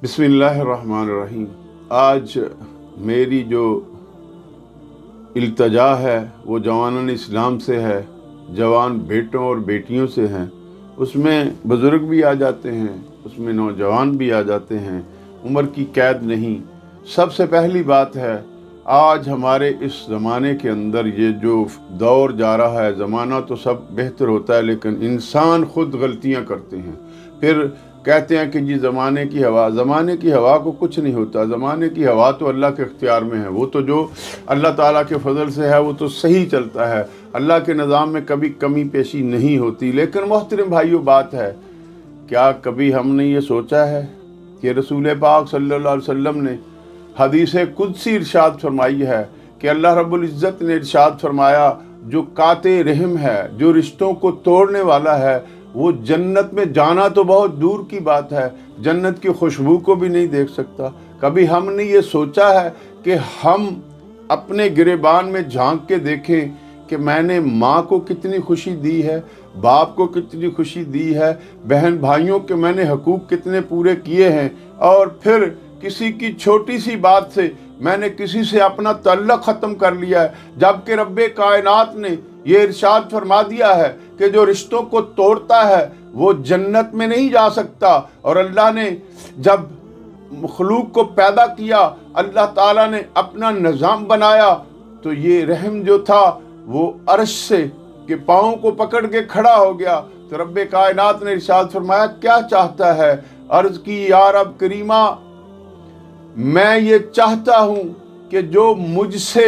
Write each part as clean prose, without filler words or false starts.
बिस्मिल्लाहिर्रहमानिर्रहीम। आज मेरी जो इल्तजा है वो जवान इस्लाम से है, जवान बेटों और बेटियों से हैं। उसमें बुज़ुर्ग भी आ जाते हैं, उसमें नौजवान भी आ जाते हैं, उम्र की कैद नहीं। सबसे पहली बात है, आज हमारे इस ज़माने के अंदर ये जो दौर जा रहा है, ज़माना तो सब बेहतर होता है लेकिन इंसान ख़ुद गलतियां करते हैं। फिर कहते हैं कि जी ज़माने की हवा को कुछ नहीं होता। ज़माने की हवा तो अल्लाह के इख्तियार में है, वो तो जो अल्लाह ताला के फजल से है वो तो सही चलता है। अल्लाह के निज़ाम में कभी कमी पेशी नहीं होती। लेकिन मोहतरम भाइयों, बात है, क्या कभी हमने ये सोचा है कि रसूल पाक सल्लल्लाहु अलैहि वसल्लम ने हदीस कुदसी इरशाद फरमाई है कि अल्लाह रब्बुल इज़्ज़त ने इरशाद फरमाया, जो काते रहम है, जो रिश्तों को तोड़ने वाला है, वो जन्नत में जाना तो बहुत दूर की बात है, जन्नत की खुशबू को भी नहीं देख सकता। कभी हमने ये सोचा है कि हम अपने गिरेबान में झांक के देखें कि मैंने माँ को कितनी खुशी दी है, बाप को कितनी खुशी दी है, बहन भाइयों के मैंने हकूक़ कितने पूरे किए हैं, और फिर किसी की छोटी सी बात से मैंने किसी से अपना तल्लुक़ ख़त्म कर लिया है, जबकि रब्बे कायनात ने ये इरशाद फरमा दिया है कि जो रिश्तों को तोड़ता है वो जन्नत में नहीं जा सकता। और अल्लाह ने जब मखलूक को पैदा किया, अल्लाह ताला ने अपना निज़ाम बनाया, तो ये रहम जो था वो अर्श से के पाँव को पकड़ के खड़ा हो गया। तो रब्बे कायनात ने इरशाद फरमाया, क्या चाहता है? अर्ज़ की, या रब करीमा, मैं ये चाहता हूँ कि जो मुझसे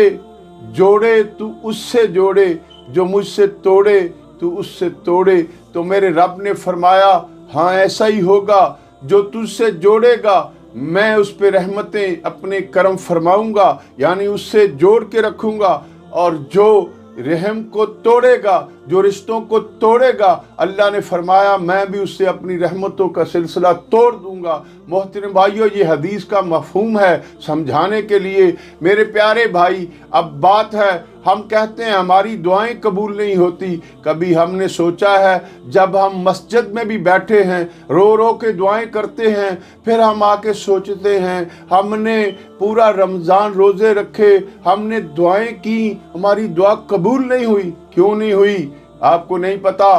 जोड़े तू उससे जोड़े, जो मुझसे तोड़े तू उससे तोड़े। तो मेरे रब ने फरमाया, हाँ ऐसा ही होगा, जो तुझसे जोड़ेगा मैं उस पे रहमतें अपने करम फरमाऊंगा, यानी उससे जोड़ के रखूंगा, और जो रहम को तोड़ेगा, जो रिश्तों को तोड़ेगा, अल्लाह ने फरमाया मैं भी उससे अपनी रहमतों का सिलसिला तोड़ दूंगा। मोहतरम भाइयों, ये हदीस का मफहूम है समझाने के लिए। मेरे प्यारे भाई, अब बात है, हम कहते हैं हमारी दुआएं कबूल नहीं होती। कभी हमने सोचा है, जब हम मस्जिद में भी बैठे हैं, रो रो के दुआएं करते हैं, फिर हम आके सोचते हैं हमने पूरा रमज़ान रोज़े रखे, हमने दुआएं की, हमारी दुआ कबूल नहीं हुई। क्यों नहीं हुई? आपको नहीं पता।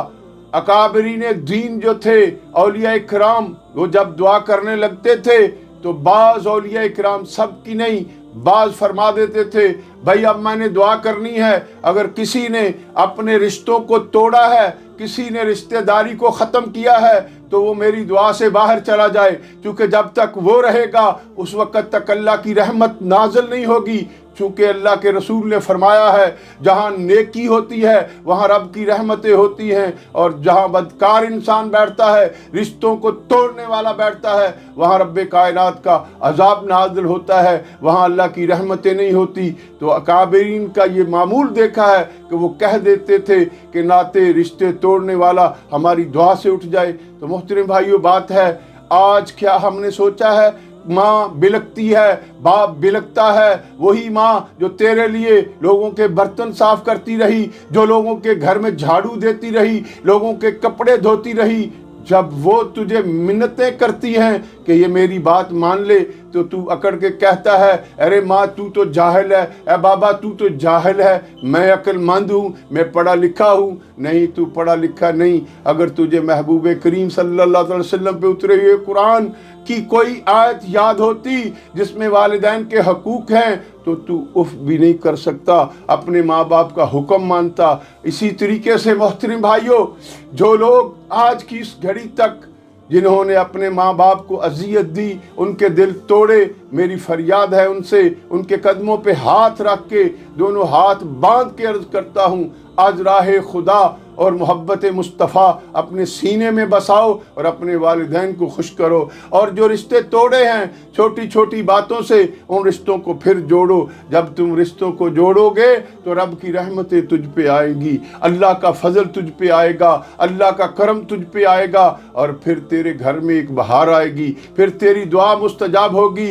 अकाबरीन दीन जो थे, औलिया इकराम, वो जब दुआ करने लगते थे तो बाज़ औलिया इकराम, सब की नहीं, बाज़ फरमा देते थे, भाई अब मैंने दुआ करनी है, अगर किसी ने अपने रिश्तों को तोड़ा है, किसी ने रिश्तेदारी को ख़त्म किया है, तो वो मेरी दुआ से बाहर चला जाए, क्योंकि जब तक वो रहेगा उस वक़्त तक अल्लाह की रहमत नाज़िल नहीं होगी। चूँकि अल्लाह के रसूल ने फरमाया है, जहाँ नेकी होती है वहाँ रब की रहमतें होती हैं, और जहाँ बदकार इंसान बैठता है, रिश्तों को तोड़ने वाला बैठता है, वहाँ रब्बे कायनात का अजाब नाज़िल होता है, वहाँ अल्लाह की रहमतें नहीं होती। तो अकाबरीन का ये मामूल देखा है कि वो कह देते थे कि नाते रिश्ते तोड़ने वाला हमारी दुआ से उठ जाए। तो मोहतरम भाइयों, बात है, आज क्या हमने सोचा है? माँ बिलकती है, बाप बिलकता है, वही माँ जो तेरे लिए लोगों के बर्तन साफ करती रही, जो लोगों के घर में झाड़ू देती रही, लोगों के कपड़े धोती रही, जब वो तुझे मिन्नतें करती हैं कि ये मेरी बात मान ले, तो तू अकड़ के कहता है, अरे माँ तू तो जाहिल है, अरे बाबा तू तो जाहिल है, मैं अक्लमंद हूँ, मैं पढ़ा लिखा हूँ। नहीं, तू पढ़ा लिखा नहीं। अगर तुझे महबूब करीम सल्लल्लाहु अलैहि वसल्लम पे उतरे हुए कुरान की कोई आयत याद होती जिसमें वालिदैन के हकूक़ हैं, तो तू उफ भी नहीं कर सकता, अपने माँ बाप का हुक्म मानता। इसी तरीके से मोहतरम भाइयों, जो लोग आज की इस घड़ी तक जिन्होंने अपने माँ बाप को अजियत दी, उनके दिल तोड़े, मेरी फरियाद है उनसे, उनके कदमों पे हाथ रख के दोनों हाथ बांध के अर्ज करता हूँ, आज राह खुदा और मोहब्बत मुस्तफ़ा अपने सीने में बसाओ और अपने वालिदैन को खुश करो। और जो रिश्ते तोड़े हैं छोटी छोटी बातों से, उन रिश्तों को फिर जोड़ो। जब तुम रिश्तों को जोड़ोगे तो रब की रहमतें तुझ पे आएगी, अल्लाह का फजल तुझ पे आएगा, अल्लाह का करम तुझ पे आएगा, और फिर तेरे घर में एक बहार आएगी, फिर तेरी दुआ मुस्तजाब होगी।